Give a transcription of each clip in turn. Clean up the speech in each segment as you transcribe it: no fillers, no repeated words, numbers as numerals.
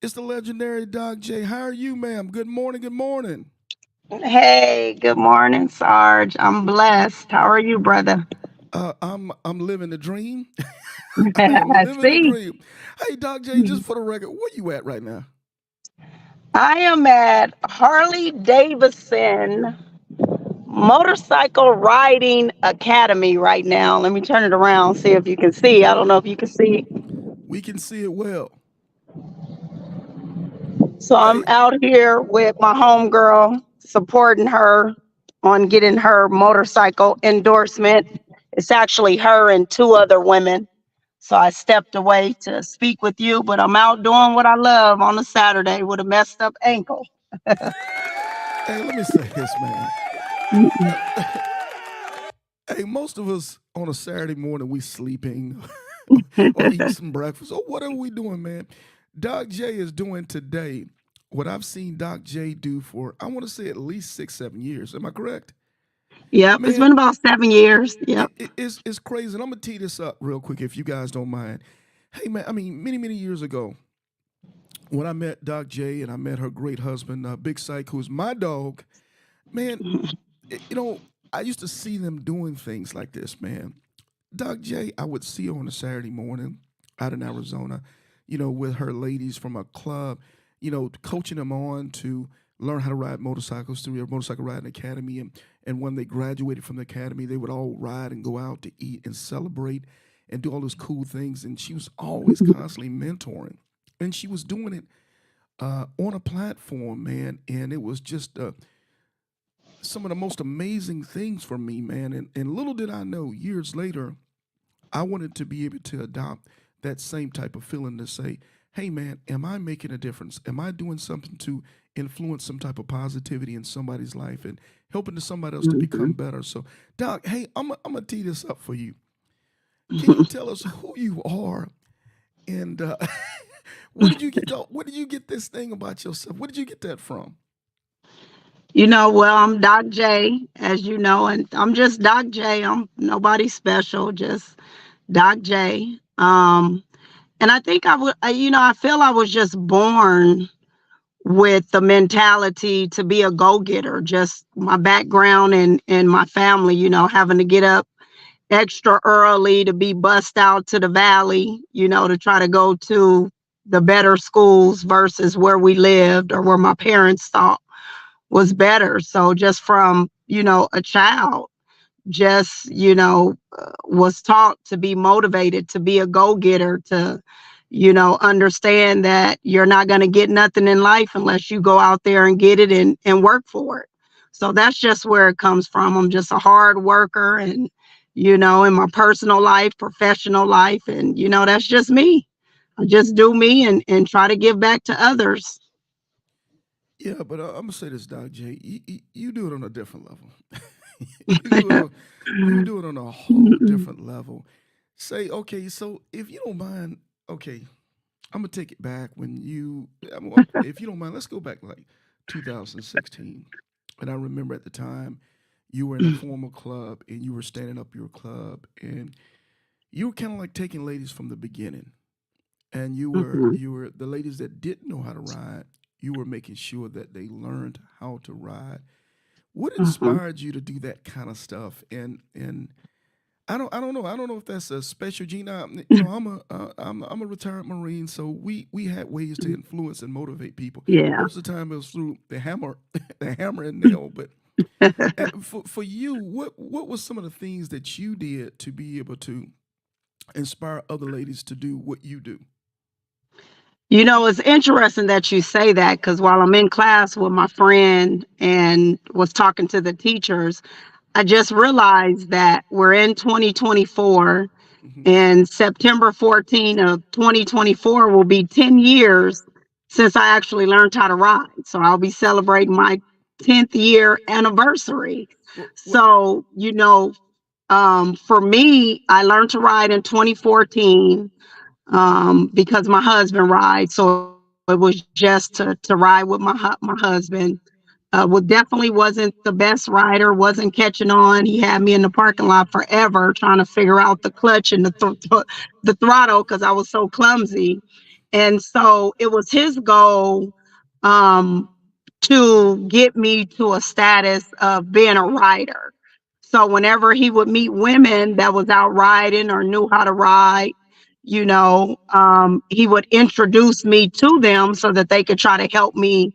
It's the legendary Doc J. How are you, ma'am? Good morning. Good morning. Hey, good morning, Sarge. I'm blessed. How are you, brother? I'm living the dream. I am I living the see. dream. Hey, Doc J. Just for the record, where you at right now? I am at Harley Davidson Motorcycle Riding Academy right now. Let me turn it around, see if you can see. I don't know if you can see. We can see it well. So I'm Hey, out here with my homegirl, supporting her on getting her motorcycle endorsement. It's actually her and two other women. So I stepped away to speak with you, but I'm out doing what I love on a Saturday with a messed up ankle. hey, let me say this, man. Hey, most of us on a Saturday morning we sleeping or eating some breakfast or whatever we doing, man. Doc J is doing today what I've seen Doc J do for I want to say at least 6, 7 years. Am I correct? Yep, it's Man, been about 7 years. Yep. it's crazy. And I'm gonna tee this up real quick if you guys don't mind. Hey man, I mean, many years ago, when I met Doc J and I met her great husband, Big Syke, who's my dog, man, you know, I used to see them doing things like this, man. Doc J, I would see her on a Saturday morning out in Arizona, with her ladies from a club, coaching them on to learn how to ride motorcycles through their motorcycle riding academy. And when they graduated from the academy, they would all ride and go out to eat and celebrate and do all those cool things. And she was always constantly mentoring. And she was doing it on a platform, man. And it was just some of the most amazing things for me, man. And little did I know, years later, I wanted to be able to adopt that same type of feeling to say, hey, man, am I making a difference? Am I doing something to influence some type of positivity in somebody's life and helping to somebody else to become better? So, Doc, hey, I'm going to tee this up for you. Can you tell us who you are and where did you get this thing about yourself? Where did you get that from? Well, I'm Doc J, as you know, and I'm just Doc J. I'm nobody special, just Doc J. And I think I feel I was just born with the mentality to be a go-getter. Just my background and my family, having to get up extra early to be bussed out to the valley, to try to go to the better schools versus where we lived or where my parents thought was better. So just from, a child, just, was taught to be motivated, to be a go-getter, to, understand that you're not going to get nothing in life unless you go out there and get it and work for it. So that's just where it comes from. I'm just a hard worker and, in my personal life, professional life. And, that's just me. I just do me and try to give back to others. Yeah, but I'm gonna say this, Doc J. You do it on a different level. you do it on you do it on a whole different level. Say, okay, so if you don't mind, okay, I'm gonna take it back when if you don't mind, let's go back like 2016. And I remember at the time you were in a formal club and you were standing up your club and you were kind of like taking ladies from the beginning. And you were the ladies that didn't know how to ride, you were making sure that they learned how to ride. What inspired you to do that kind of stuff? And I don't know. I don't know if that's a special gene. I'm a retired Marine, so we had ways to influence and motivate people. Yeah. Most of the time, it was through the hammer, the hammer and nail. But for you, what was some of the things that you did to be able to inspire other ladies to do what you do? It's interesting that you say that because while I'm in class with my friend and was talking to the teachers, I just realized that we're in 2024 Hmm. and September 14 of 2024 will be 10 years since I actually learned how to ride. So I'll be celebrating my 10th year anniversary. What? So, for me, I learned to ride in 2014 because my husband rides. So it was just to ride with my husband. Definitely wasn't the best rider, wasn't catching on. He had me in the parking lot forever trying to figure out the clutch and the throttle because I was so clumsy. And so it was his goal um, to get me to a status of being a rider. So whenever he would meet women that was out riding or knew how to ride, he would introduce me to them so that they could try to help me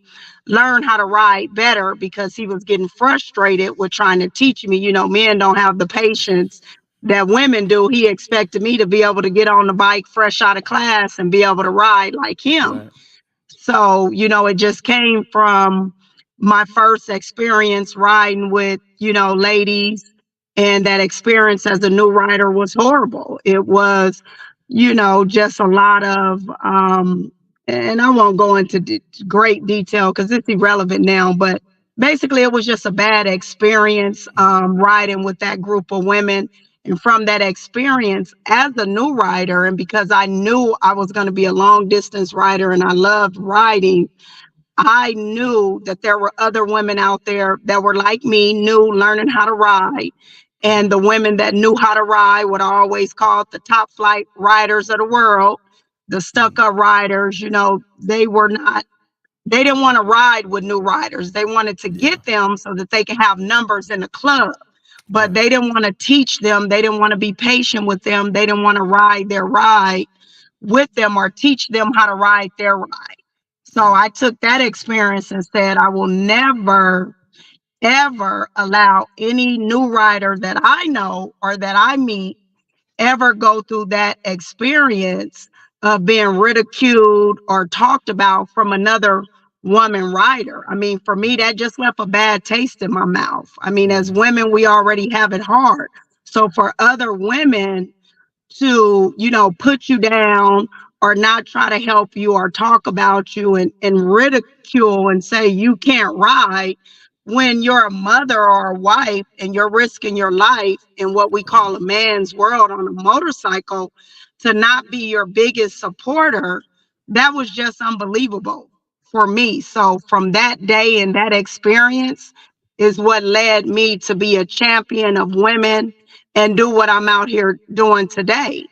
learn how to ride better, because he was getting frustrated with trying to teach me. Men don't have the patience that women do. He expected me to be able to get on the bike fresh out of class and be able to ride like him. Right. So, it just came from my first experience riding with, ladies. And that experience as a new rider was horrible. It was, just a lot of, and I won't go into great detail because it's irrelevant now, but basically it was just a bad experience riding with that group of women. And from that experience as a new rider, and because I knew I was going to be a long distance rider and I loved riding, I knew that there were other women out there that were like me, new, learning how to ride. And the women that knew how to ride, what I always called the top flight riders of the world, the stuck up riders, they didn't want to ride with new riders. They wanted to Yeah. get them so that they could have numbers in the club, but Right. they didn't want to teach them. They didn't want to be patient with them. They didn't want to ride their ride with them or teach them how to ride their ride. So Yeah. I took that experience and said, I will never, ever allow any new rider that I know or that I meet ever go through that experience of being ridiculed or talked about from another woman rider. I mean, for me, that just left a bad taste in my mouth. I mean, as Yeah. women, we already have it hard. So for other women to, put you down or not try to help you or talk about you and ridicule and say you can't ride when you're a mother or a wife and you're risking your life in what we call Wow. a man's world on a motorcycle, to not be your biggest supporter, that was just unbelievable for me. So from that day and that experience is what led me to be a champion of women and do what I'm out here doing today,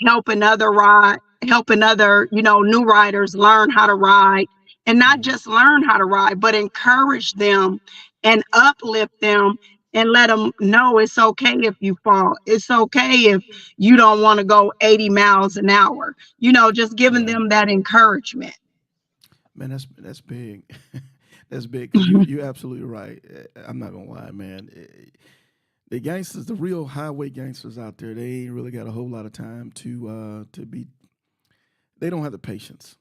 helping other, new riders learn how to ride, and not Mhm. just learn how to ride, but encourage them and uplift them and let them know it's okay if you fall. It's okay if you don't want to go 80 miles an hour, just giving Right. them that encouragement. Man, that's big. That's big because you're absolutely right. I'm not gonna lie, man. The gangsters, the real highway gangsters out there, they ain't really got a whole lot of time to be. They don't have the patience,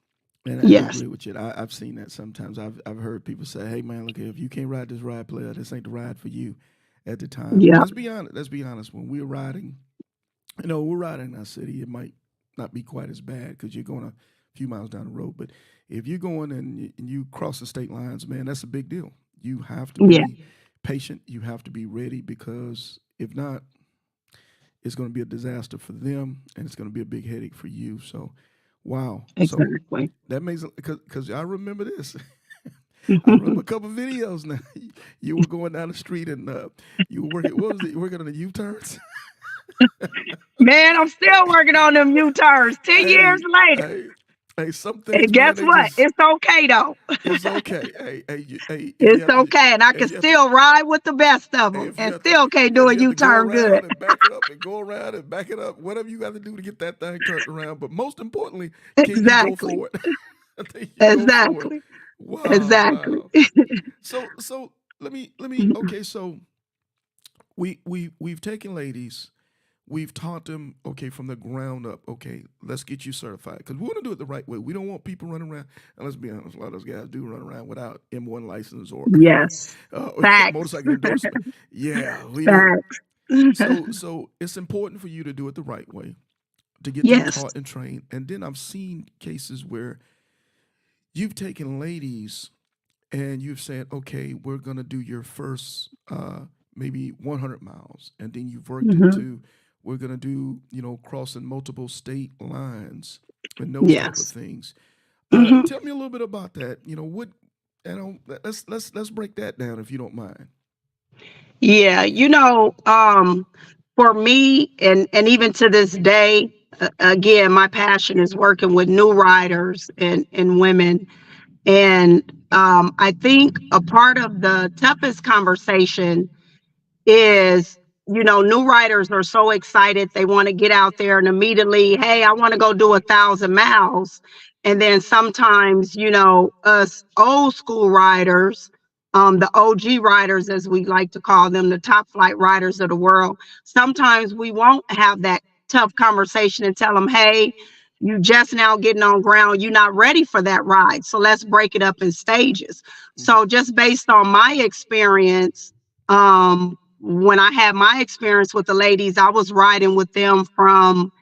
and I Yes. agree with you. I've seen that sometimes. I've heard people say, "Hey, man, look, if you can't ride this ride, player, this ain't the ride for you." At the time, and Yeah. let's be honest. Let's be honest. When we're riding, we're riding in our city. It might not be quite as bad because you're going a few miles down the road. But if you're going and you cross the state lines, man, that's a big deal. You have to Yeah. be patient. You have to be ready because if not, it's going to be a disaster for them and it's going to be a big headache for you. So, wow. So Exactly. that makes because I remember this. I remember a couple videos now. You were going down the street and you were working. What was it? You were working on the U turns. Man, I'm still working on them U-turns 10 years Hey, later. hey, hey, some things, And man, guess they what? just It's okay though. it's okay. Hey, if you It's have to okay. And I can if you have to still ride with the best of hey, them if you and have to still can't do if a you have to go U-turn good. around and back it up and go around and back it up, whatever you got to do to get that thing turned around. But most importantly, can you go Exactly. for it? I think you go for it. Exactly. Wow, Exactly. wow. So let me okay, so we've taken ladies. We've taught them, okay, from the ground up, okay, let's get you certified. Because we want to do it the right way. We don't want people running around, and let's be honest, a lot of those guys do run around without M1 license or Yes. Facts. motorcycle endorsement. Yeah, we do. Facts. So it's important for you to do it the right way, to get them Yes. taught and trained. And then I've seen cases where you've taken ladies and you've said, okay, we're going to do your first maybe 100 miles. And then you've worked Hmm. into, we're going to do, crossing multiple state lines and those type of Yes. things. Hmm. Tell me a little bit about that. What, let's break that down if you don't mind. Yeah. For me, and even to this day, again, my passion is working with new riders and women. And I think a part of the toughest conversation is, new riders are so excited. They want to get out there and immediately, hey, I want to go do 1,000 miles. And then sometimes, us old school riders, the OG riders, as we like to call them, the top flight riders of the world, sometimes we won't have that tough conversation and tell them, hey, you just now getting on ground, you're not ready for that ride. So let's break it up in stages. So just based on my experience, when I had my experience with the ladies, I was riding with them from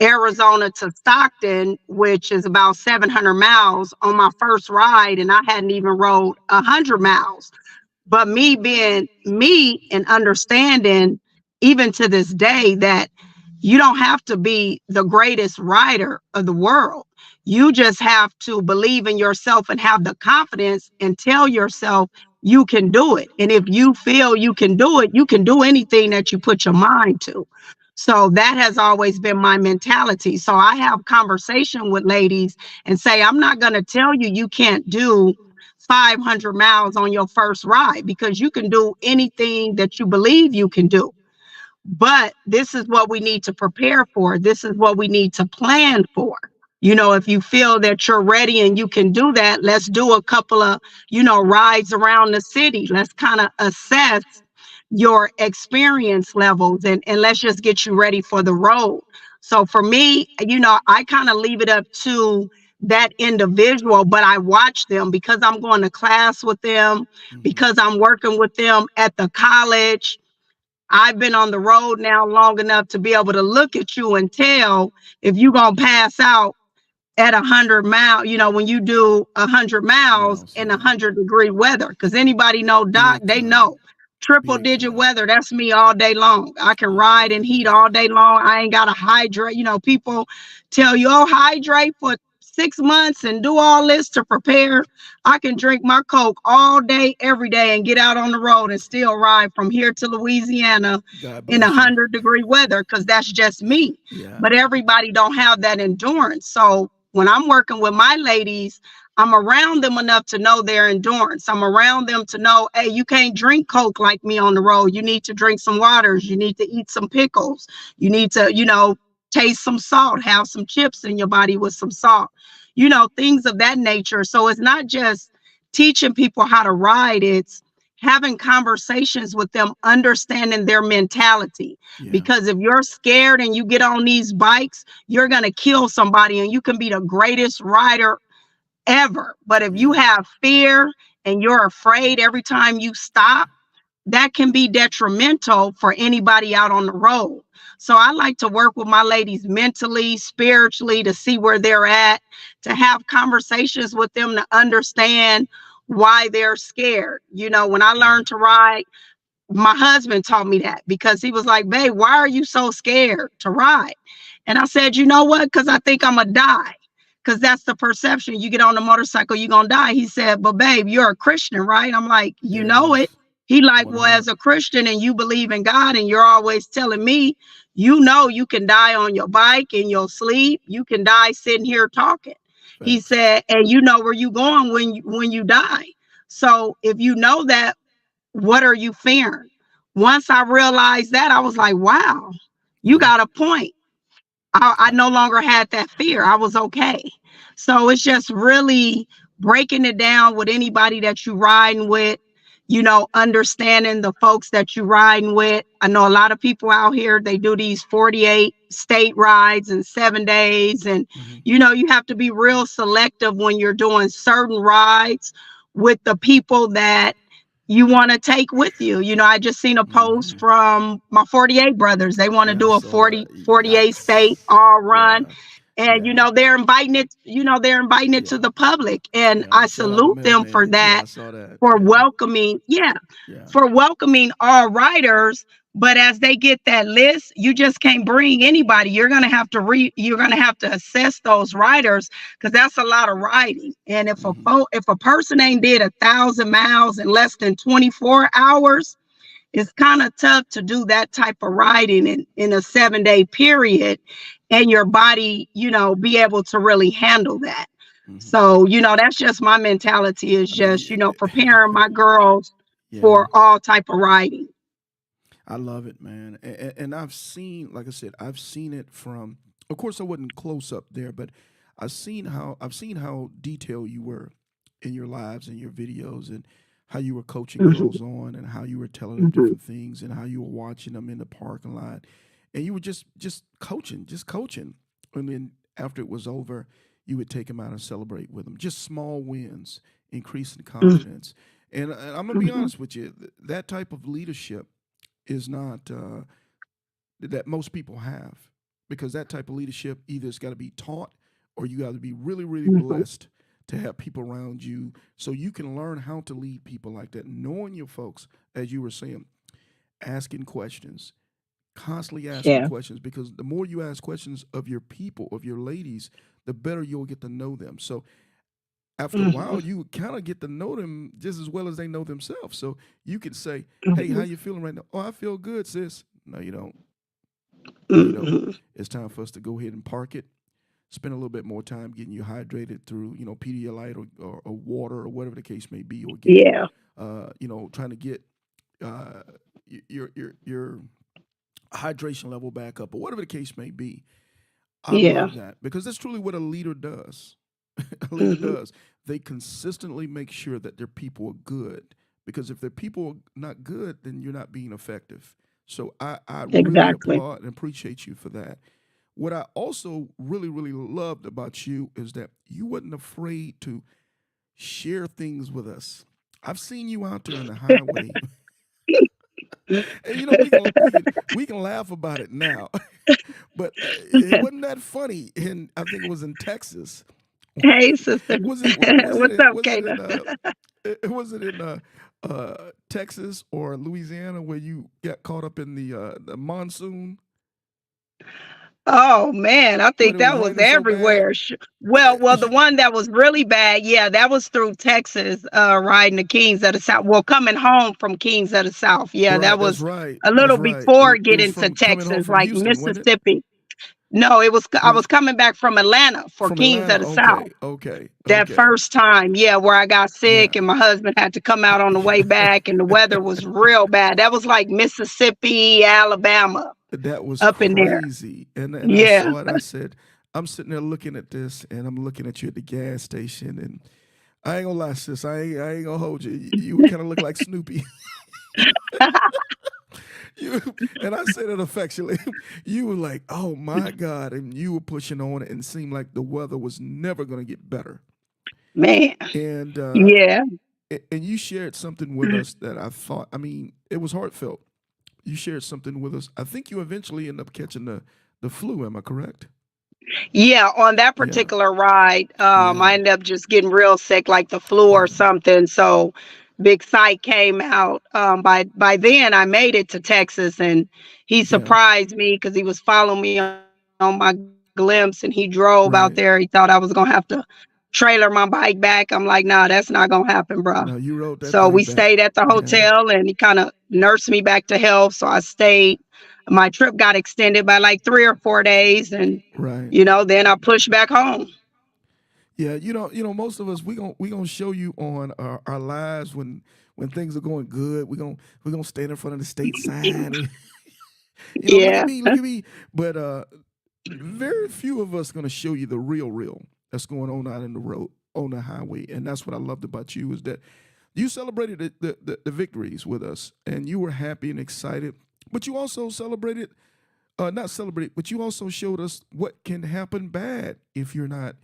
Arizona to Stockton, which is about 700 miles on my first ride, and I hadn't even rode 100 miles. But me being me and understanding, even to this day, that you don't have to be the greatest rider of the world. You just have to believe in yourself and have the confidence and tell yourself you can do it. And if you feel you can do it, you can do anything that you put your mind to. So that has always been my mentality. So I have conversation with ladies and say, I'm not going to tell you you can't do 500 miles on your first ride, because you can do anything that you believe you can do. But this is what we need to prepare for. This is what we need to plan for. If you feel that you're ready and you can do that, let's do a couple of, rides around the city. Let's kind of assess your experience levels, and let's just get you ready for the road. So for me, I kind of leave it up to that individual, but I watch them because I'm going to class with them, because I'm working with them at the college. I've been on the road now long enough to be able to look at you and tell if you're going to pass out at 100 miles, when you do 100 miles in 100-degree weather. Because anybody know, Doc, they know triple digit weather, that's me all day long. I can ride in heat all day long. I ain't got to hydrate. People tell you, oh, hydrate for 6 months and do all this to prepare. I can drink my Coke all day, every day, and get out on the road and still ride from here to Louisiana in 100-degree weather, because that's just me. Yeah. But everybody don't have that endurance. So when I'm working with my ladies, I'm around them enough to know their endurance. I'm around them to know, hey, you can't drink Coke like me on the road. You need to drink some waters. You need to eat some pickles. You need to, taste some salt, have some chips in your body with some salt, things of that nature. So it's not just teaching people how to ride. It's having conversations with them, understanding their mentality. Yeah. Because if you're scared and you get on these bikes, you're going to kill somebody, and you can be the greatest rider ever. But if you have fear and you're afraid every time you stop, that can be detrimental for anybody out on the road. So I like to work with my ladies mentally, spiritually, to see where they're at, to have conversations with them to understand why they're scared. When I learned to ride, my husband taught me that, because he was like, babe, why are you so scared to ride? And I said, you know what? Because I think I'm going to die. Because that's the perception. You get on the motorcycle, you're going to die. He said, but babe, you're a Christian, right? I'm like, you know it. He like, well, as a Christian and you believe in God and you're always telling me, you can die on your bike, in your sleep. You can die sitting here talking. Right. He said, and you know where you going when you die. So if you know that, what are you fearing? Once I realized that, I was like, wow, you got a point. I no longer had that fear. I was okay. So it's just really breaking it down with anybody that you riding with, understanding the folks that you riding with. I know a lot of people out here, they do these 48 state rides in 7 days. And, you have to be real selective when you're doing certain rides with the people that you want to take with you. I just seen a post from my 48 brothers. They want to do a 48 state all run. And, they're inviting it, to the public. And I salute them for that, for welcoming, for welcoming all riders. But as they get that list, you just can't bring anybody. You're going to have to assess those riders, because that's a lot of riding. And if a person ain't did 1,000 miles in less than 24 hours, it's kind of tough to do that type of riding in a 7-day period. and your body, be able to really handle that. Hmm. So, that's just my mentality, is I just, mean, preparing my girls yeah, for all type of riding. I love it, man. And I've seen, like I said, I've seen it from. Of course, I wasn't close up there, but I've seen how detailed you were in your lives and your videos, and how you were coaching Mhm, girls on, and how you were telling them mhm, different things, and how you were watching them in the parking lot, and you were just coaching, and then after it was over, you would take them out and celebrate with them. Just small wins, increasing mhm, confidence, and I'm gonna be mhm, honest with you, that type of leadership is not that most people have, because that type of leadership either it's got to be taught, or you got to be really really mhm, blessed to have people around you so you can learn how to lead people like that, knowing your folks, as you were saying, asking questions, constantly asking yeah. questions, because the more you ask questions of your people, of your ladies, the better you'll get to know them. So after a Mhm, while, you kind of get to know them just as well as they know themselves. So you can say, "Hey, how mhm, you feeling right now?" "Oh, I feel good, sis." "No, you don't." "No, you don't." mhm. It's time for us to go ahead and park it. Spend a little bit more time getting you hydrated through, Pedialyte, or water, or whatever the case may be, or getting, Yeah, trying to get uh, your hydration level back up, or whatever the case may be. I yeah. love that, because that's truly what a leader does. A leader Mhm, does. They consistently make sure that their people are good, because if their people are not good, then you're not being effective. So I really exactly. applaud and appreciate you for that. What I also really, really loved about you is that you wasn't afraid to share things with us. I've seen you out there on the highway, and we can laugh about it now, but it wasn't that funny. And I think it was in Texas. Hey, sister. Was it? What's up, Was it Kayla? in? Was it in Texas or Louisiana where you got caught up in the monsoon Oh man, I when think it was that was raining so bad? everywhere. Well, the one that was really bad, yeah, that was through Texas, riding the Kings of the South. Well, coming home from Kings of the South. Yeah, that Right, that's was right. a That's little right. It before was, it was getting to from coming home Texas, from like Houston, wasn't it? Mississippi. No, I Was was coming back from Atlanta for from Kings Atlanta? of the South. Okay, okay, That okay. first time, yeah, where I got Yeah, sick and my husband had to come out on the way back and the weather was real bad. That was like Mississippi, Alabama, that was up in there. crazy. And I Yeah. saw it. I said, I'm sitting there looking at this, and I'm looking at you at the gas station, and I ain't gonna lie, sis. I ain't gonna hold you. You kind of look like Snoopy. you and I said it affectionately. You were like, "Oh my God," and you were pushing on it, and it seemed like the weather was never gonna get better. Man. And Yeah. and you shared something with us that I thought. I mean, it was heartfelt. You shared something with us. I think you eventually end up catching the flu. Am I correct? Yeah, on that Yeah, particular ride, yeah, I ended up just getting real sick, like the flu or yeah, something. So Big Sight came out. By then I made it to Texas, and he yeah. surprised me because he was following me on my glimpse, and he drove out Right. there. He thought I was gonna have to trailer my bike back. I'm like, nah, that's not gonna happen, bro. No, you wrote that So thing we back. stayed at the Yeah. hotel, and he kind of nursed me back to health. So I stayed. My trip got extended by like 3 or 4 days, and Right. then I pushed back home. Yeah. Most of us we gonna show you on our lives when things are going good. We gonna stand in front of the state sign. And, look at Yeah. me, look at me. But very few of us gonna show you the real that's going on out in the road on the highway. And that's what I loved about you, is that you celebrated the victories with us, and you were happy and excited. But you also celebrated, not celebrated, but you also showed us what can happen bad if you're not.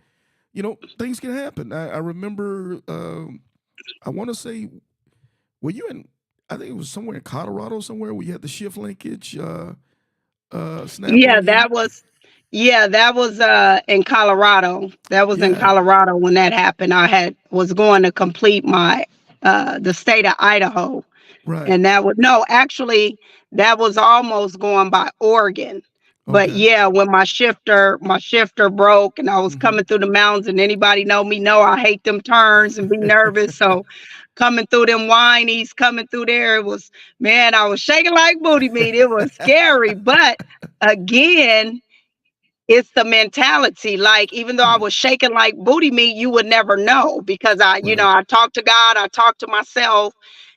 Things can happen. I remember. I want to say, were you in? I think it was somewhere in Colorado, somewhere where you had the shift linkage snap Yeah, on you. that was in Colorado. That was in Yeah. Colorado when that happened. I had was going to complete my the state of Idaho. Right. And that was no, actually, that was almost going by Oregon. But Okay. yeah, when my shifter broke and I was Mm-hmm. coming through the mountains, and anybody know I hate them turns and be nervous. So coming through them whinies, coming through there, it was, man, I was shaking like booty meat. It was scary. But again, it's the mentality. Like, even though I Right. was shaking like booty meat, you would never know because Right. I talked to God, I talked to myself.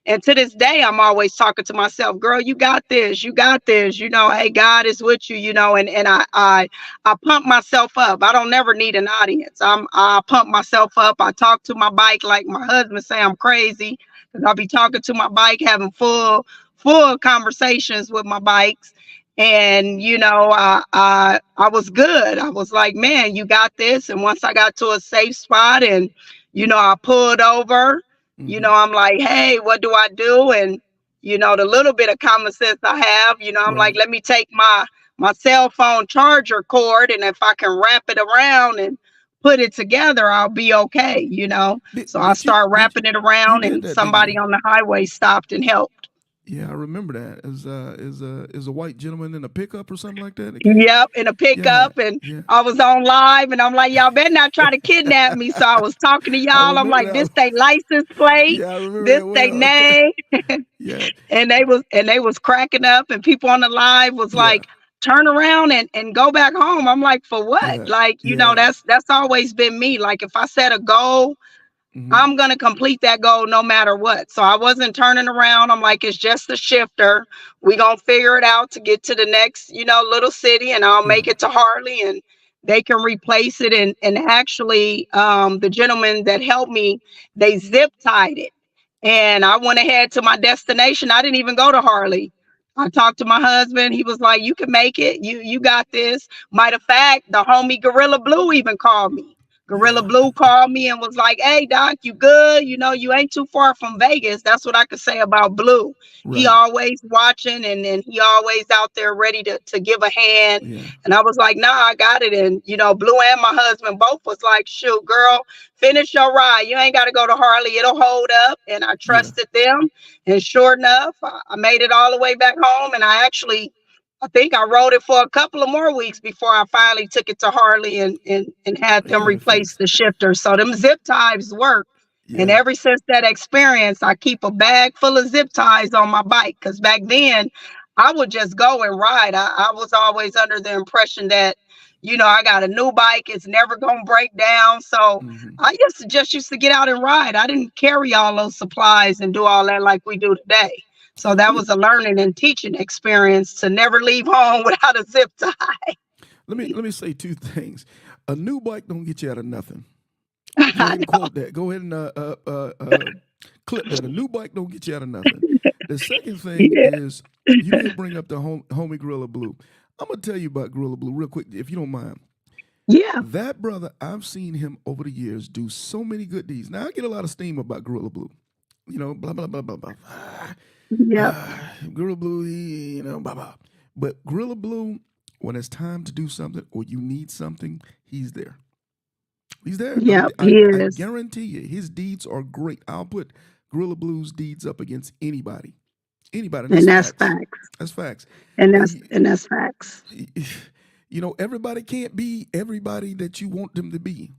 And to this day, I'm always talking to myself, girl, you got this, you got this, hey, God is with you, and I pump myself up. I don't never need an audience. I pump myself up. I talk to my bike like my husband say I'm crazy because I'll be talking to my bike, having full conversations with my bikes. And I was good. I was like, man, you got this. And once I got to a safe spot, and I pulled over, Mm-hmm. I'm like, hey, what do I do? And the little bit of common sense I have, I'm like, Right. let me take my cell phone charger cord, and if I can wrap it around and put it together, I'll be okay. Did So I did you start did wrapping it you around, did and that, didn't somebody you? on the highway stopped and helped. Yeah, I remember that. Is a white gentleman in a pickup or something like that that came? Yep, in a Yeah. pickup, and Yeah. I was on live, and I'm like, y'all better not try to kidnap me. So I was talking to I y'all. I'm remember like, that. this they license plate, Yeah, I remember this that they well. name, Yeah. and they was cracking up, and people on the live was Yeah. like, turn around and go back home. I'm like, for what? Yeah. Like, Yeah. that's always been me. Like, if I set a goal, Mm-hmm. I'm going to complete that goal no matter what. So I wasn't turning around. I'm like, it's just a shifter. We going to figure it out to get to the next, little city, and I'll Yeah. make it to Harley, and they can replace it. And actually, the gentleman that helped me, they zip tied it. And I went ahead to my destination. I didn't even go to Harley. I talked to my husband. He was like, you can make it. You got this. Matter of fact, the homie Gorilla Blue even called me. Gorilla Yeah. Blue called me and was like, hey, Doc, you good? You ain't too far from Vegas. That's what I could say about Blue. He Right. always watching, and he always out there ready to give a hand. Yeah. And I was like, nah, I got it. And, Blue and my husband both was like, shoot, girl, finish your ride. You ain't got to go to Harley. It'll hold up. And I Yeah. trusted them. And sure enough, I made it all the way back home. And I think I rode it for a couple of more weeks before I finally took it to Harley and had They them got it replace fixed. the shifter. So them zip ties work. And Yeah. ever since that experience, I keep a bag full of zip ties on my bike. Because back then, I would just go and ride. I was always under the impression that, I got a new bike. It's never going to break down. So Mm-hmm. I used to get out and ride. I didn't carry all those supplies and do all that like we do today. So that Let me was a learning and teaching experience to never leave home without a zip tie. let me say two things. A new bike don't get you out of nothing. Go ahead and quote that. Go ahead and clip that. A new bike don't get you out of nothing. The second thing Yeah. is you did bring up the homie Gorilla Blue. I'm gonna tell you about Gorilla Blue real quick, if you don't mind. Yeah. That brother, I've seen him over the years do so many good deeds. Now I get a lot of steam about Gorilla Blue. Blah blah blah blah blah. Yep. Gorilla Blue, blah blah. But Gorilla Blue, when it's time to do something or you need something, he's there. He's there. Yep. I He I is. guarantee you, his deeds are great. I'll put Gorilla Blue's deeds up against anybody. Anybody, and that's And that's facts. facts. That's facts. And And that's and that's facts. everybody can't be everybody that you want them to be,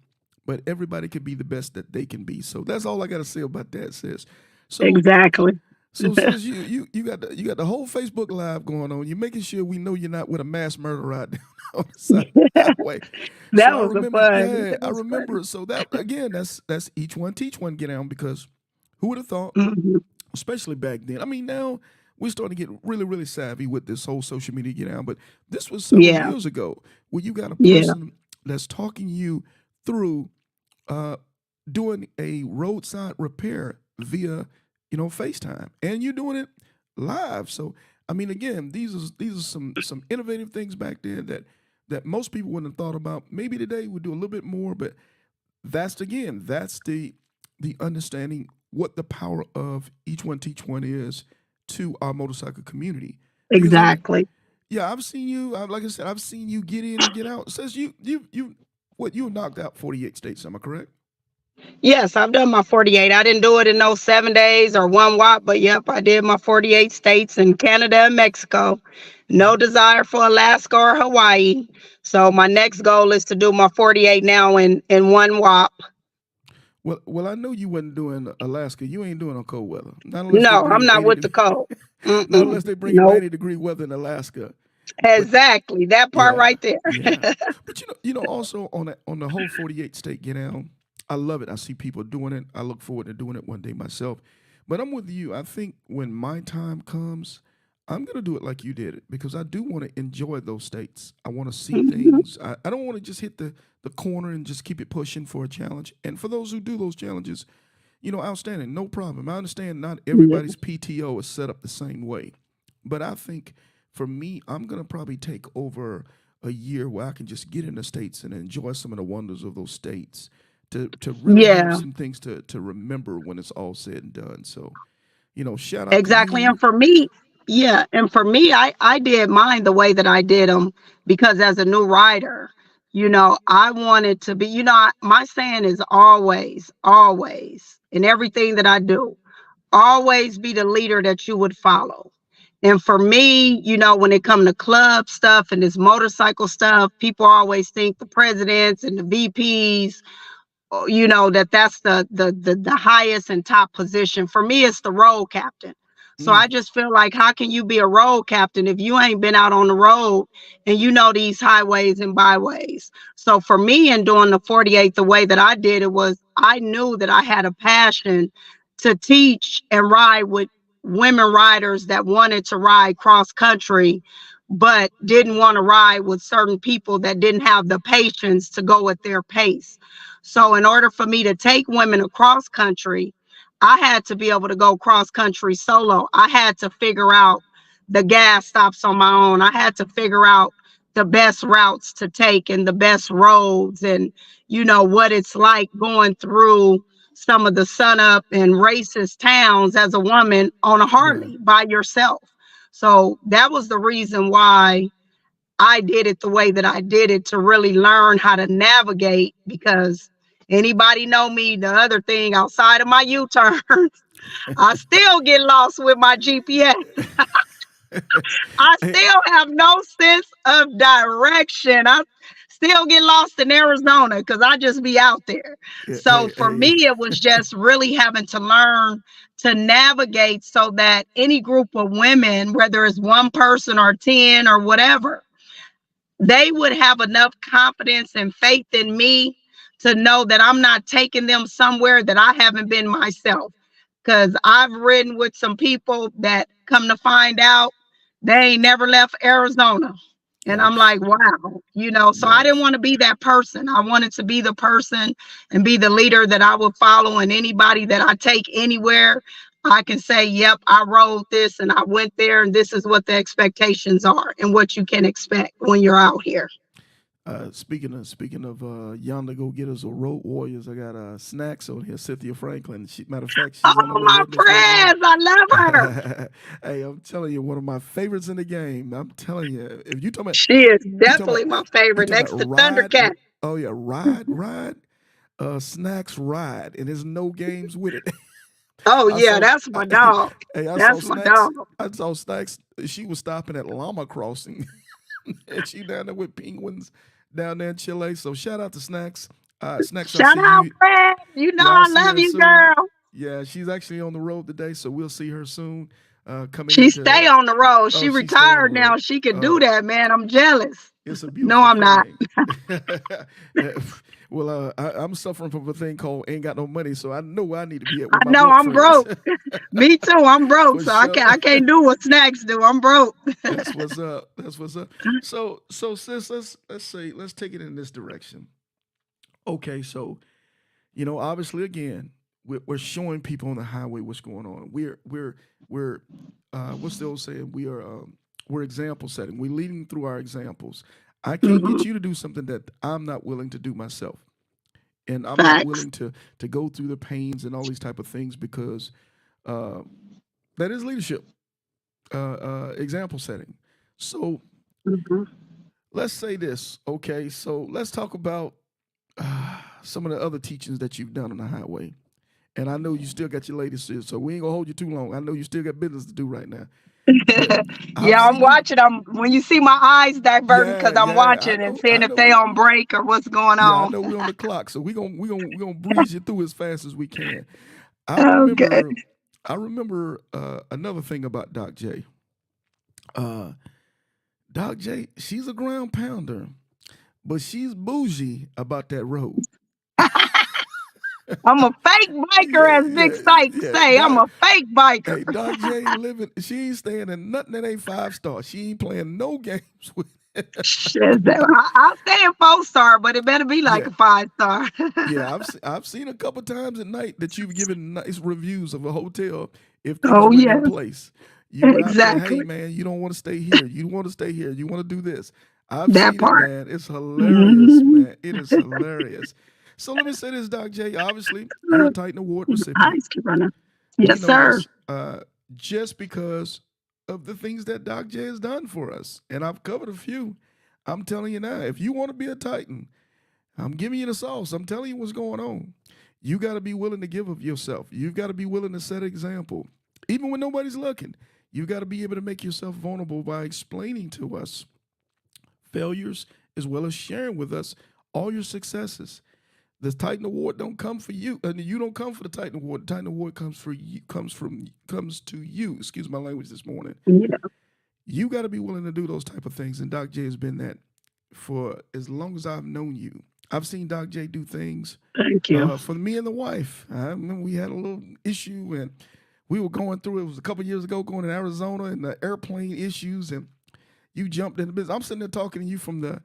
but everybody can be the best that they can be. So that's all I got to say about that, sis. So Exactly. so sis, you got the whole Facebook Live going on. You're making sure we know you're not with a mass murderer out there on the side of the highway. So That I was a remember, fun. yeah, That I was remember. fun. So that again, that's each one teach one get on, because who would have thought, Mhm. especially back then. I mean, now we're starting to get really, really savvy with this whole social media get out, but this was several Yeah. years ago where you got a Yeah. person that's talking you through uh, doing a roadside repair via, FaceTime, and you're doing it live. So, I mean, again, these are some innovative things back then that most people wouldn't have thought about. Maybe today we do a little bit more, but that's the understanding what the power of each one teach one is to our motorcycle community. Because Exactly. yeah, I've seen you. Like I said, I've seen you get in and get out. It says you knocked out 48 states. Am I correct? Yes, I've done my 48. I didn't do it in no 7 days or one WAP, but yep, I did my 48 states in Canada and Mexico. Mhm. No desire for Alaska or Hawaii. So my next goal is to do my 48 now in one WAP. Well, I know you wasn't doing Alaska. You ain't doing no cold weather. Not unless they No, I'm bring not 80. with the cold. Not Mm-mm. unless they bring Nope. 90-degree weather in Alaska. But Exactly. That part yeah, right there. yeah. But also on the whole 48 state get down, I love it. I see people doing it. I look forward to doing it one day myself. But I'm with you. I think when my time comes, I'm gonna do it like you did it because I do want to enjoy those states. I want to see Mhm. things. I don't want to just hit the corner and just keep it pushing for a challenge. And for those who do those challenges, outstanding, no problem. I understand not Yeah. everybody's PTO is set up the same way, but I think for me, I'm gonna probably take over a year where I can just get in the states and enjoy some of the wonders of those states to really have Yeah. some things to remember when it's all said and done. So, shout out to Exactly. you. And for me, yeah, and for me, I did mine the way that I did them because as a new writer, I wanted to be, my saying is always, always in everything that I do, always be the leader that you would follow. And for me, when it come to club stuff and this motorcycle stuff, people always think the presidents and the VPs, that's the highest and top position. For me, it's the road captain. So Mm, I just feel like, how can you be a road captain if you ain't been out on the road and you know these highways and byways? So for me, in doing the 48, the way that I did it was I knew that I had a passion to teach and ride with women riders that wanted to ride cross country but didn't want to ride with certain people that didn't have the patience to go at their pace. So in order for me to take women across country, I had to be able to go cross country solo. I had to figure out the gas stops on my own. I had to figure out the best routes to take and the best roads and what it's like going through some of the sunup and racist towns as a woman on a yeah, Harley by yourself. So that was the reason why I did it the way that I did it, to really learn how to navigate, because anybody know me, the other thing outside of my U-turns, I still get lost with my GPS. I hey, still have no sense of direction. I still get lost in Arizona because I just be out there. hey, So for me, hey, it was just really having to learn to navigate so that any group of women, whether it's one person or 10 or whatever, they would have enough confidence and faith in me to know that I'm not taking them somewhere that I haven't been myself. Because I've ridden with some people that come to find out they ain't never left Arizona. And I'm yikes, like, wow, so I didn't yikes. want to be that person. I wanted to be the person and be the leader that I would follow. And anybody that I take anywhere, I can say, yep, I rode this and I went there, and this is what the expectations are and what you can expect when you're out here. Speaking of yonder go getters or road warriors, I got snacks on here. Cynthia Franklin. Matter of fact, she's on her Oh, way my heading this way now. friends, I love her. Hey, I'm telling you, one of my favorites in the game. I'm telling you, if She is you talking about definitely my you favorite talking about next to ride, Thundercat. oh yeah, ride, snacks ride, and there's no games with it. Oh, I yeah, saw, that's I, my dog. hey, I saw That's my snacks. dog. I saw snacks. She was stopping at Llama Crossing, and she down there with penguins down there in Chile. So shout out to Snacks. Snacks, I Shout see out, you. Fred. You know Yeah, I'll I see love her you, soon. girl. Yeah, she's actually on the road today, so we'll see her soon. Coming She stay into on the road. oh, She she stay on the retired road. now. She can do Oh, that, man. I'm jealous. it's a No, beautiful I'm not. thing. Well, I'm suffering from a thing called ain't got no money, so I know I need to be at I with my know broke I'm friends. broke. Me too. I'm broke, For so I sure. can't do what snacks do. I'm broke. That's what's up. That's what's up. So sis, let's take it in this direction. Okay, so obviously, again, we're showing people on the highway what's going on. We're what's the old saying? We're example setting. We're leading through our examples. I can't get Mhm. you to do something that I'm not willing to do myself, and I'm not Facts. willing to go through the pains and all these type of things because uh, that is leadership, example setting. So Mhm. let's say this. Okay, so let's talk about some of the other teachings that you've done on the highway. And I know you still got your ladies, sis, so we ain't gonna hold you too long. I know you still got business to do right now. But I've Yeah, I'm seen you. watching. I'm When you see my eyes diverting because Yeah, I'm yeah. watching and seeing if they on break or what's going Yeah, I on. know we're on the clock, so we gonna breeze you through as fast as we can. I Okay. remember, I remember another thing about Doc J. Uh, Doc J, she's a ground pounder, but she's bougie about that road. I'm a fake biker, Yeah, as Big yeah, Syke yeah. say. I'm a fake biker. Hey, Doc J ain't living. She ain't staying in nothing that ain't 5 star. She ain't playing no games with. Shit, I'll stay in 4-star, but it better be like Yeah, a 5-star. yeah. I've seen a couple times at night that you've given nice reviews of a hotel if things Oh went in yes, place. You went out there, hey exactly. man, you don't want to stay here. You want to stay here. You want to do this. I've That seen it, part. man. It's hilarious, Mhm. man. It is hilarious. So let me say this, Doc J. Obviously, you're a Titan Award recipient. Nice, runner. We Yes, know sir. this just because of the things that Doc J has done for us. And I've covered a few. I'm telling you now, if you want to be a Titan, I'm giving you the sauce. I'm telling you what's going on. You got to be willing to give of yourself. You've got to be willing to set an example. Even when nobody's looking, you got to be able to make yourself vulnerable by explaining to us failures as well as sharing with us all your successes. The Titan Award don't come for you, and you don't come for the Titan Award. The Titan Award comes for you, comes to you. Excuse my language this morning. Yeah, You got to be willing to do those type of things, and Doc J has been that for as long as I've known you. I've seen Doc J do things thank you. for me and the wife. I remember we had a little issue, and we were going through. It was a couple years ago, going to Arizona, and the airplane issues, and you jumped in the business. I'm sitting there talking to you from the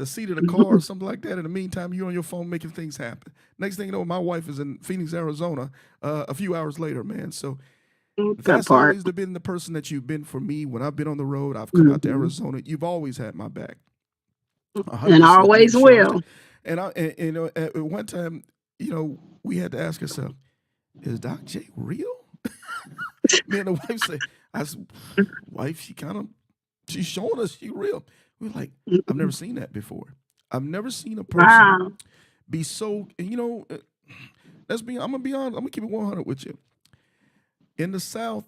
seat of the car or something like that. In the meantime, you're on your phone making things happen. Next thing you know, my wife is in Phoenix, Arizona, a few hours later, man. So That that's part. always been the person that you've been for me. When I've been on the road, I've come out to Mhm. Arizona. You've always had my back, And 100%. Me always and Charlotte, will. at one time, we had to ask ourselves, "Is Doc J real?" Me and the wife say, "I said, wife, she's showing us she real." We're like, I've never seen that before. I've never seen a person Wow. be so. And let's be. I'm gonna be honest. I'm gonna keep it 100 with you. In the South,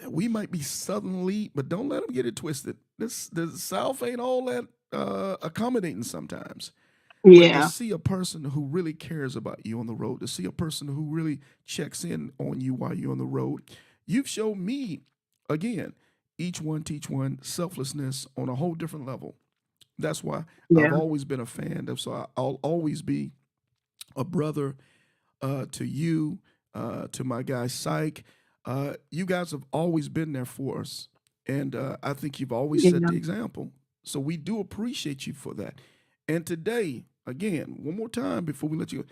we might be Southernly, but don't let them get it twisted. The South ain't all that accommodating sometimes. But to Yeah. see a person who really cares about you on the road, to see a person who really checks in on you while you're on the road, you've shown me again, each one teach one, selflessness on a whole different level. That's why I've Yeah. always been a fan of. So I'll always be a brother to you, to my guy Syke. You guys have always been there for us, and I think you've always set Yeah. the example. So we do appreciate you for that. And today, again, one more time before we let you go,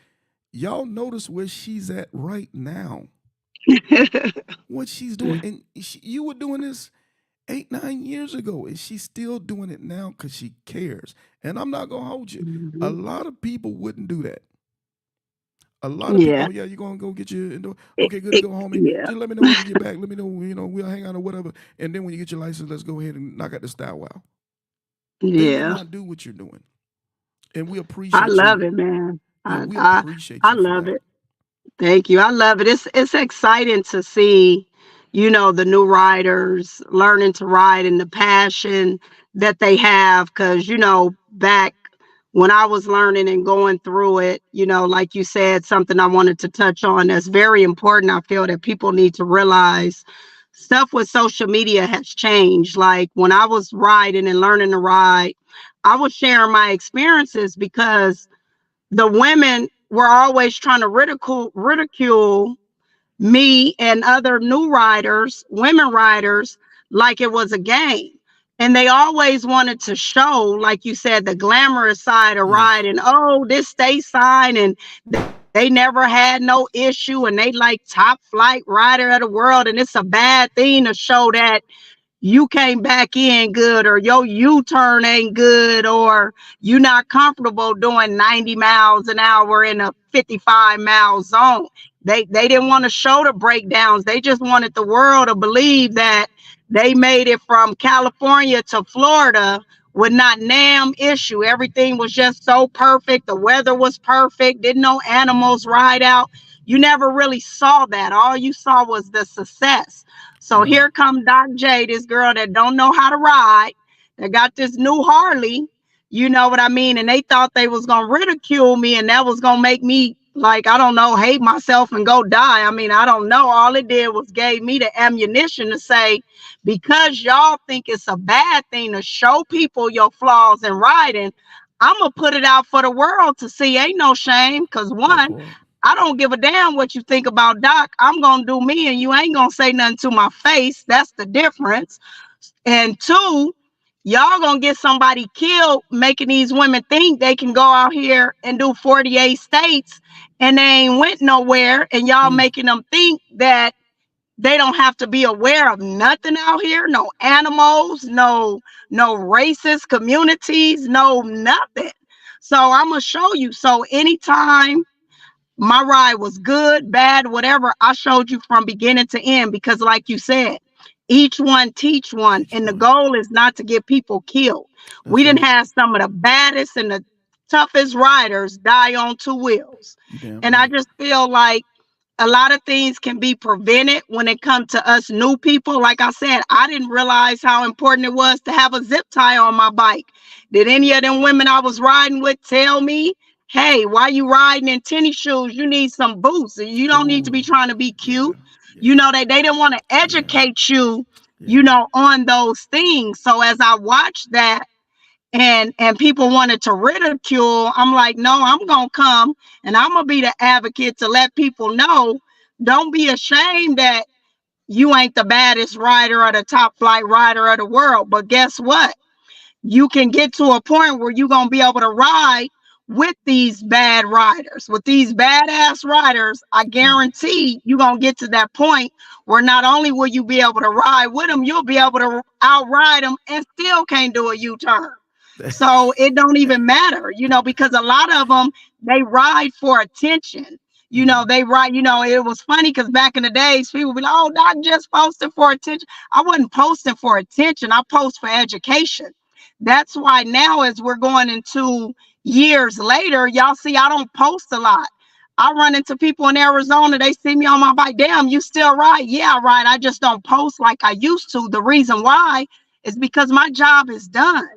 y'all notice where she's at right now, what she's doing, and you were doing this 8, 9 years ago, and she's still doing it now because she cares. And I'm not gonna hold you. A Mhm. lot of people wouldn't do that. A lot of people, Yeah. oh yeah, you're gonna go get your indoor. It, Okay, good to it, go, homie. yeah. Just let me know when you get back. Let me know, we'll hang out or whatever. And then when you get your license, let's go ahead and knock out the style wow. They would Yeah. not do what you're doing. And we I appreciate love you. it, man. Yeah, I we I appreciate I you for love that. it. Thank you. I love it. It's exciting to see, the new riders learning to ride and the passion that they have. Cause, back when I was learning and going through it, like you said, something I wanted to touch on that's very important. I feel that people need to realize stuff with social media has changed. Like when I was riding and learning to ride, I was sharing my experiences because the women were always trying to ridicule me and other new riders, women riders, like it was a game. And they always wanted to show, like you said, the glamorous side of Yes. riding. Oh, this state sign, and they never had no issue, and they like top flight rider of the world. And it's a bad thing to show that you came back in good, or your U-turn ain't good, or you not comfortable doing 90 miles an hour in a 55-mile zone. They didn't want to show the breakdowns. They just wanted the world to believe that they made it from California to Florida with not damn issue. Everything was just so perfect. The weather was perfect. Didn't no animals ride out. You never really saw that. All you saw was the success. So Right. here come Doc J, this girl that don't know how to ride, that got this new Harley, you know what I mean? And they thought they was gonna ridicule me and that was gonna make me like, I don't know, hate myself and go die. I mean, I don't know. All it did was gave me the ammunition to say, because y'all think it's a bad thing to show people your flaws in writing, I'm going to put it out for the world to see. Ain't no shame. Because That one, part. I don't give a damn what you think about Doc. I'm going to do me and you ain't going to say nothing to my face. That's the difference. And two, y'all gonna get somebody killed making these women think they can go out here and do 48 states and they ain't went nowhere, and y'all Mm. making them think that they don't have to be aware of nothing out here, no animals, no racist communities, no nothing. So I'm gonna show you. So anytime my ride was good, bad, whatever, I showed you from beginning to end, because like you said, each one teach one, Teach and the one. goal is not to get people killed. We That's didn't right. have some of the baddest and the toughest riders die on two wheels. You damn And I right. just feel like a lot of things can be prevented when it comes to us new people. Like I said, I didn't realize how important it was to have a zip tie on my bike. Did any of them women I was riding with tell me, hey, why you riding in tennis shoes? You need some boots. You don't need to be Ooh. trying to be Yeah. cute. You Yeah. know, they didn't want to Yeah. educate you, Yeah. on those things. So as I watched that, and people wanted to ridicule, I'm like, no, I'm gonna come and I'm gonna be the advocate to let people know, don't be ashamed that you ain't the baddest rider or the top flight rider of the world. But guess what, you can get to a point where you're going to be able to ride with these bad riders, with these badass riders. I Mm. guarantee you're going to get to that point where not only will you be able to ride with them, you'll be able to outride them and still can't do a U-turn. So it don't even matter, because a lot of them, they ride for attention. Mhm. They ride, it was funny because back in the days, people be like, oh, Doc just posted for attention. I wasn't posting for attention. I post for education. That's why now, as we're going into years later, y'all see I don't post a lot. I run into people in Arizona, they see me on my bike. Damn, you still ride? Yeah, I ride. I just don't post like I used to. The reason why is because my job is done.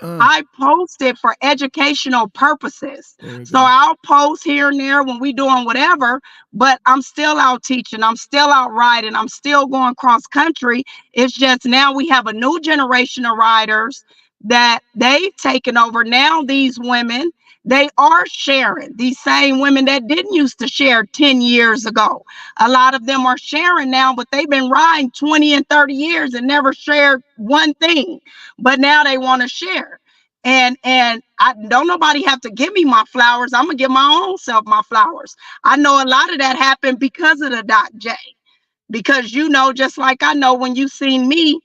Uh, I post it for educational purposes. there we So go. I'll post here and there when we doing whatever, but I'm still out teaching. I'm still out riding. I'm still going cross country. It's just now we have a new generation of riders that they've taken over. Now these women, they are sharing. These same women that didn't used to share 10 years ago. A lot of them are sharing now, but they've been riding 20 and 30 years and never shared one thing. But now they want to share. And I don't nobody have to give me my flowers. I'm gonna give my own self my flowers. I know a lot of that happened because of the Doc J. Because just like I know when you seen me,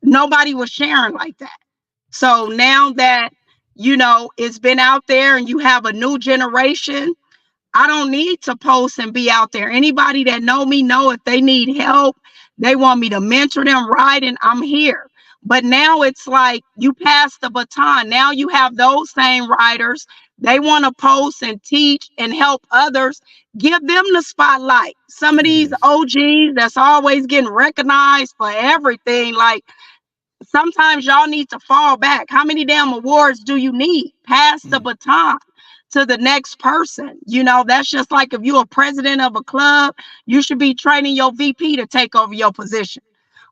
nobody was sharing like that. So now that it's been out there and you have a new generation, I don't need to post and be out there. Anybody that know me know if they need help, they want me to mentor them riding, I'm here. But now it's like you pass the baton. Now you have those same riders. They want to post and teach and help others. Give them the spotlight. Some of It these is. OGs that's always getting recognized for everything, like sometimes y'all need to fall back. How many damn awards do you need? Pass the Mm. baton to the next person. That's just like if you're a president of a club, you should be training your VP to take over your position.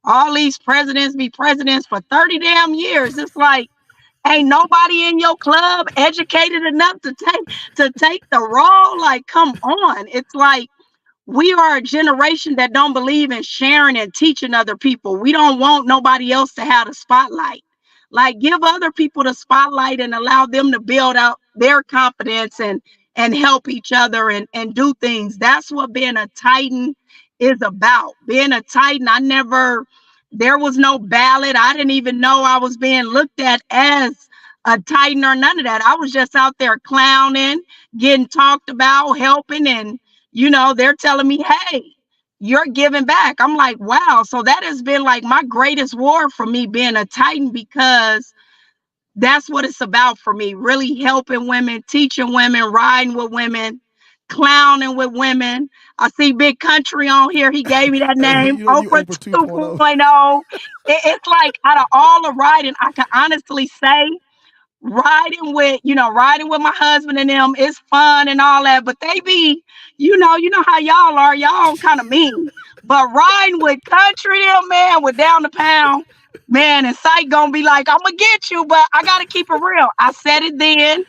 All these presidents be presidents for 30 damn years. It's like, ain't nobody in your club educated enough to take the role. Like, come on. It's like we are a generation that don't believe in sharing and teaching other people. We don't want nobody else to have the spotlight. Like, give other people the spotlight and allow them to build out their confidence and help each other and do things. That's what being a Titan is about. Being a Titan, there was no ballot. I didn't even know I was being looked at as a Titan or none of that. I was just out there clowning, getting talked about, helping, and they're telling me, hey, you're giving back. I'm like, wow. So that has been like my greatest war for me being a Titan, because that's what it's about for me. Really helping women, teaching women, riding with women, clowning with women. I see Big Country on here. He gave me that Hey, name, you Oprah Oprah 2.0. 2.0. It's like out of all the riding, I can honestly say riding with my husband and them, it's fun and all that, but they be, you know how y'all are, y'all kind of mean. But riding with country, them, man, with down the pound, man, and Sight gonna be like, I'm gonna get you, but I gotta keep it real. I said it then,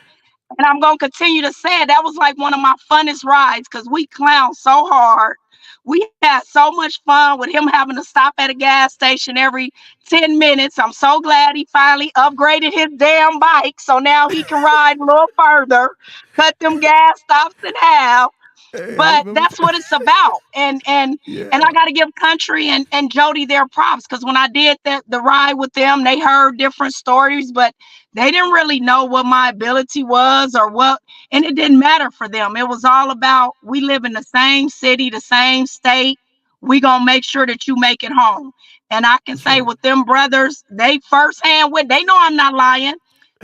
and I'm gonna continue to say it. That was like one of my funnest rides because we clowned so hard. We had so much fun with him having to stop at a gas station every 10 minutes. I'm so glad he finally upgraded his damn bike. So now he can ride a little further, cut them gas stops in half. Hey, I But remember. that's what it's about. And Yeah. I got to give Country and Jody their props because when I did the ride with them, they heard different stories, but they didn't really know what my ability was or what, and it didn't matter for them. It was all about, we live in the same city, the same state. We gonna make sure that you make it home. And I can That's say right. with them brothers, they firsthand with, they know I'm not lying.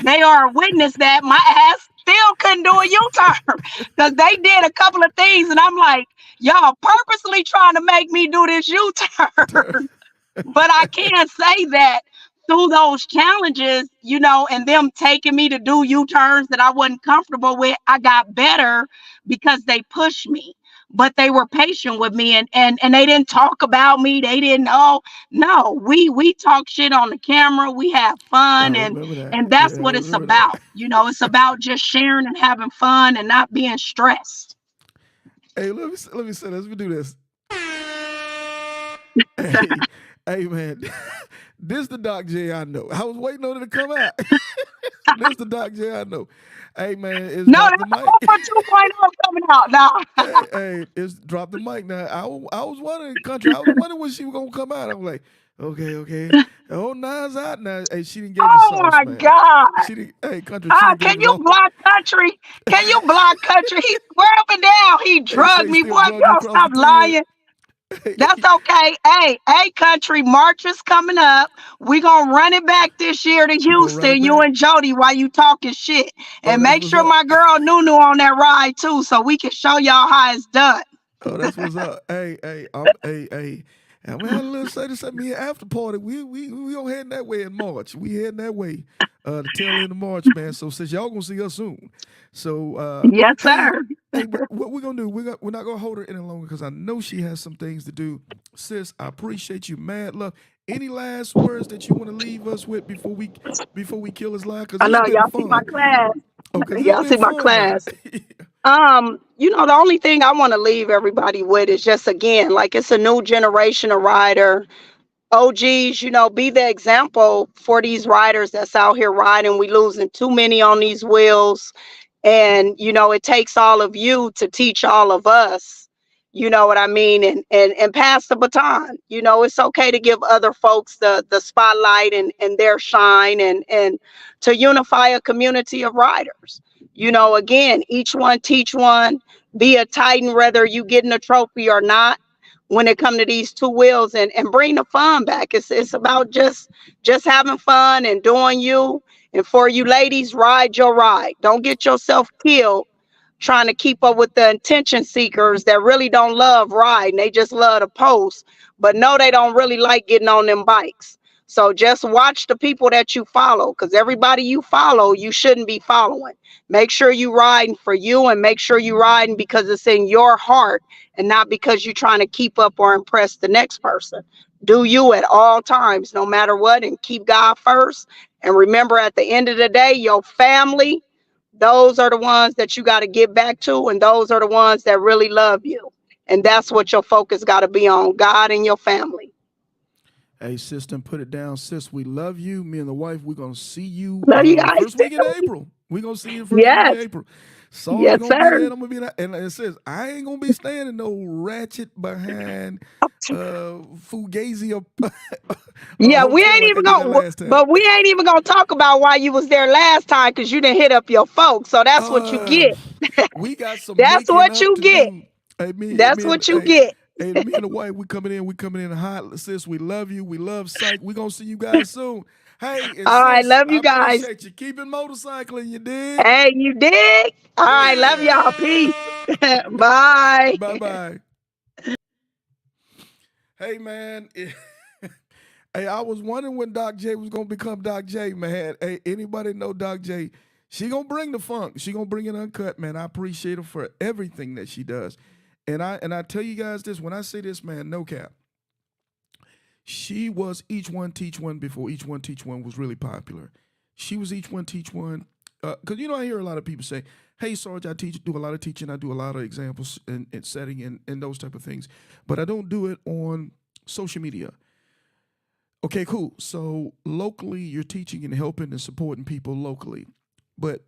They are a witness that my ass still couldn't do a U-turn because they did a couple of things, and I'm like, y'all purposely trying to make me do this U-turn. But I can say that through those challenges, and them taking me to do U-turns that I wasn't comfortable with, I got better because they pushed me. But they were patient with me, and they didn't talk about me. They didn't, oh no, we talk shit on the camera, we have I fun, and remember that. and that's Yeah, I what it's remember about. that. It's about just sharing and having fun and not being stressed. Hey, let me say this. Let me do this. Hey, hey, man, this the Doc J I know. I was waiting on it to come out. This the Doc J I know. Hey, man, it's No, drop that's the mic. Oprah 2.0 coming out now. Hey, it's drop the mic now. I was wondering, country. I was wondering when she was gonna come out. I'm like, okay, okay. Oh, Nas out now. Hey, she didn't give you Oh sauce, my man. God. She didn't. Hey, country. She didn't Can give you you all. block Country? Can you block Country? He swear up and down he Hey, drugged say me. still Boy, if you drug you don't across the stop 10. lying, that's okay. Hey, Country, March is coming up. We gonna run it back this year to We gonna run it Houston, you back. and Jody, while you talking shit. Oh, And that's make what's sure up. my girl Nunu on that ride too, so we can show y'all how it's done. Oh, that's what's up. Hey. And we had a little say me after party. We on heading that way in March. We heading that way, the tail end of March, man. So since y'all gonna see us soon, so Yes, hey, sir. hey, but what we're gonna do? We're not gonna hold her any longer because I know she has some things to do. Sis, I appreciate you, mad love. Any last words that you want to leave us with before we kill this line? Because I this has know been y'all see my fun. class. Oh, because it's Y'all been see my fun now. class. The only thing I want to leave everybody with is just again, like it's a new generation of rider. OGs, be the example for these riders that's out here riding. We losing too many on these wheels. And, it takes all of you to teach all of us, you know what I mean? And pass the baton. It's okay to give other folks the spotlight and their shine and to unify a community of riders. Again, each one teach one, be a Titan, whether you getting a trophy or not when it come to these two wheels and bring the fun back. It's about just having fun and doing you. And for you ladies, ride your ride. Don't get yourself killed trying to keep up with the attention seekers that really don't love riding. They just love to post, but no, they don't really like getting on them bikes. So just watch the people that you follow, because everybody you follow, you shouldn't be following. Make sure you riding for you, and make sure you riding because it's in your heart and not because you're trying to keep up or impress the next person. Do you at all times, no matter what, and keep God first. And remember, at the end of the day, your family, those are the ones that you got to get back to, and those are the ones that really love you. And that's what your focus got to be on, God and your family. Hey, sis, then put it down, sis. We love you. Me and the wife, we're gonna see you Love you guys first week in too. April. We're gonna see you the first week in Yes, April. Sorry, yes, gonna be there. sir. And I'm gonna be there. And it says I ain't gonna be standing no ratchet behind Fugazi or Yeah, we hotel ain't like I even did that gonna, last time. but we ain't even gonna talk about why you was there last time because you didn't hit up your folks. So that's what you Uh, get. we got some That's making what up you to get. do. Hey, me, That's me and what you hey, get. hey, me and the wife, we coming in hot. Sis, we love you. We love Psych. We gonna see you guys soon. Hey, and All right, sis, love I you guys. appreciate you keeping motorcycling. You dig? Hey, you dig? All right, love Yeah. y'all. Peace. Bye. Bye bye. Hey man, Hey, I was wondering when Doc J was gonna become Doc J, man. Hey, anybody know Doc J? She gonna bring the funk. She gonna bring it uncut, man. I appreciate her for everything that she does. And I tell you guys this, when I say this, man, no cap. She was Each One Teach One before Each One Teach One was really popular. She was Each One Teach One. Because I hear a lot of people say, "Hey, Sarge, I do a lot of teaching. I do a lot of examples and setting and those type of things, but I don't do it on social media." Okay, cool. So locally, you're teaching and helping and supporting people locally, but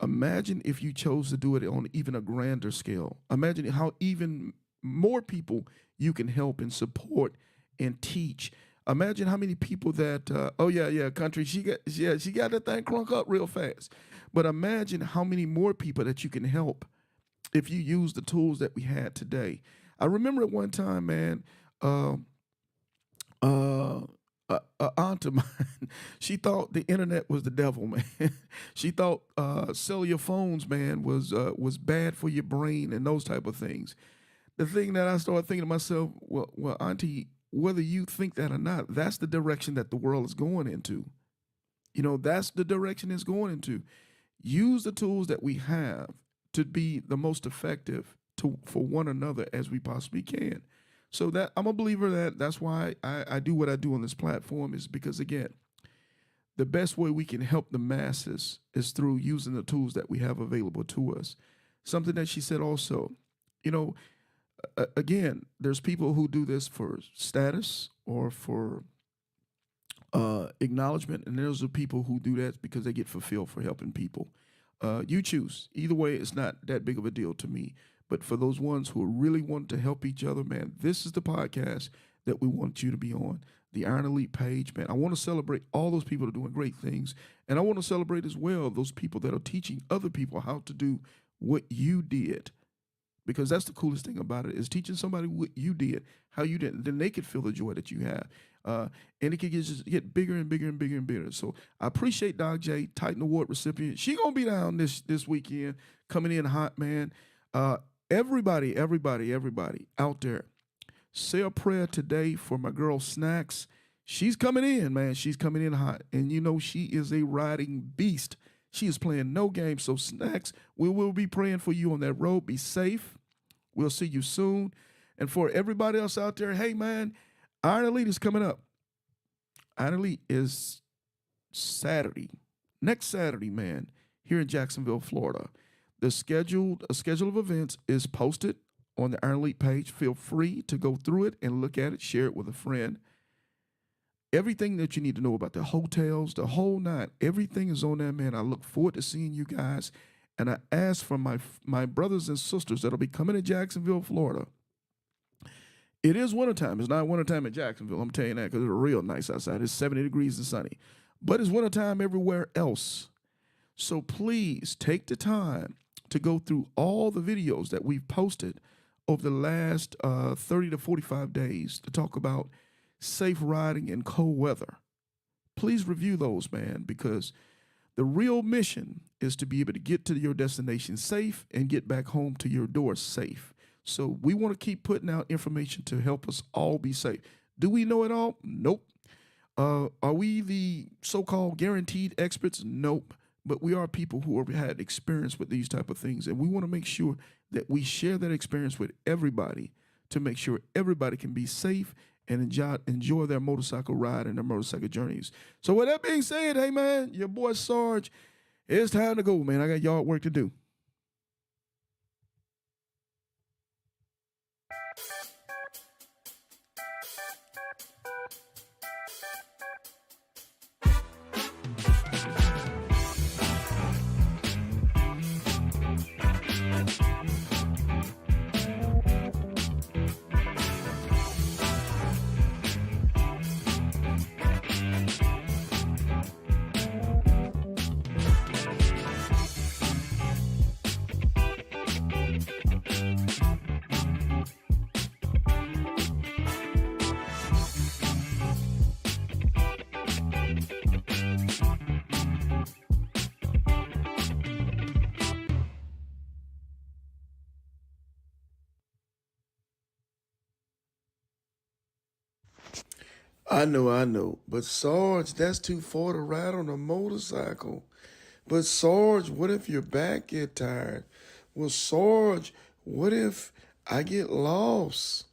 imagine if you chose to do it on even a grander scale. Imagine how even more people you can help and support and teach. Imagine how many people that oh yeah, country, she got that thing crunk up real fast. But imagine how many more people that you can help if you use the tools that we had today. I remember at one time, man, aunt of mine, she thought the internet was the devil, man. She thought cellular phones, man, was bad for your brain and those type of things. The thing that I started thinking to myself, well, auntie, whether you think that or not, that's the direction that the world is going into. That's the direction it's going into. Use the tools that we have to be the most effective for one another as we possibly can. So that I'm a believer that's why I do what I do on this platform, is because, again, the best way we can help the masses is through using the tools that we have available to us. Something that she said also, again, there's people who do this for status or for acknowledgement, and there's the people who do that because they get fulfilled for helping people. You choose. Either way, it's not that big of a deal to me. But for those ones who really want to help each other, man, this is the podcast that we want you to be on, the Iron Elite page, man. I want to celebrate all those people that are doing great things. And I want to celebrate as well those people that are teaching other people how to do what you did. Because that's the coolest thing about it, is teaching somebody what you did, how you did, then they could feel the joy that you have. And it could just get bigger and bigger and bigger and bigger. So I appreciate Doc J, Titan Award recipient. She going to be down this weekend, coming in hot, man. Everybody out there, say a prayer today for my girl Snacks. She's coming in, man. She's coming in hot. And she is a riding beast. She is playing no game. So Snacks, we will be praying for you on that road. Be safe. We'll see you soon. And for everybody else out there, hey, man, Iron Elite is coming up. Iron Elite is next Saturday, man, here in Jacksonville, Florida. A schedule of events is posted on the Iron Elite page. Feel free to go through it and look at it, share it with a friend. Everything that you need to know about the hotels, the whole nine, everything is on there, man. I look forward to seeing you guys. And I ask from my brothers and sisters that'll be coming to Jacksonville, Florida. It is wintertime. It's not wintertime in Jacksonville, I'm telling you that, because it's real nice outside. It's 70 degrees and sunny. But it's wintertime everywhere else. So please take the time to go through all the videos that we've posted over the last 30 to 45 days to talk about safe riding in cold weather. Please review those, man, because the real mission is to be able to get to your destination safe and get back home to your door safe. So we want to keep putting out information to help us all be safe. Do we know it all? Nope. Are we the so-called guaranteed experts? Nope. But we are people who have had experience with these type of things, and we want to make sure that we share that experience with everybody to make sure everybody can be safe and enjoy their motorcycle ride and their motorcycle journeys. So with that being said, hey, man, your boy Sarge, it's time to go, man. I got yard work to do. I know. But Sarge, that's too far to ride on a motorcycle. But Sarge, what if your back get tired? Well, Sarge, what if I get lost?